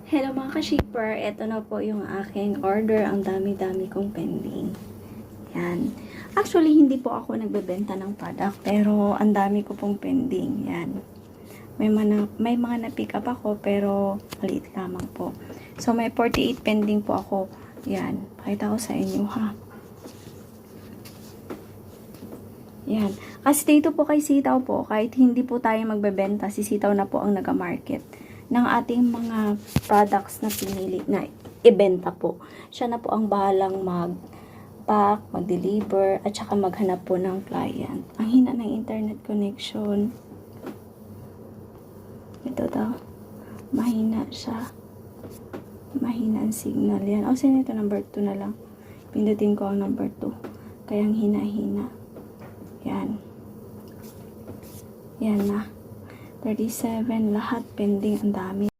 Hello mga ka-shipper, ito na po yung aking order. Ang dami-dami kong pending. Yan. Actually, hindi po ako nagbebenta ng product, pero ang dami ko pong pending. Yan. May mga na-pick up ako, pero maliit lamang po. So, may 48 pending po ako. Yan. Pakita ko sa inyo, ha. Yan. Kasi dito po kay Sitaw po, kahit hindi po tayo magbebenta, si Sitaw na po ang nag-market ng ating mga products na pinili na ibenta po. Siya na po ang bahalang mag-pack, mag-deliver, at saka maghanap po ng client. Ang hina ng internet connection. Ito daw. Mahina siya. Mahina ang signal yan. O, sino ito? Number 2 na lang. Pindutin ko ang number 2. Kaya ang hina-hina. Yan. Yan na. 37. Lahat pending. Ang dami.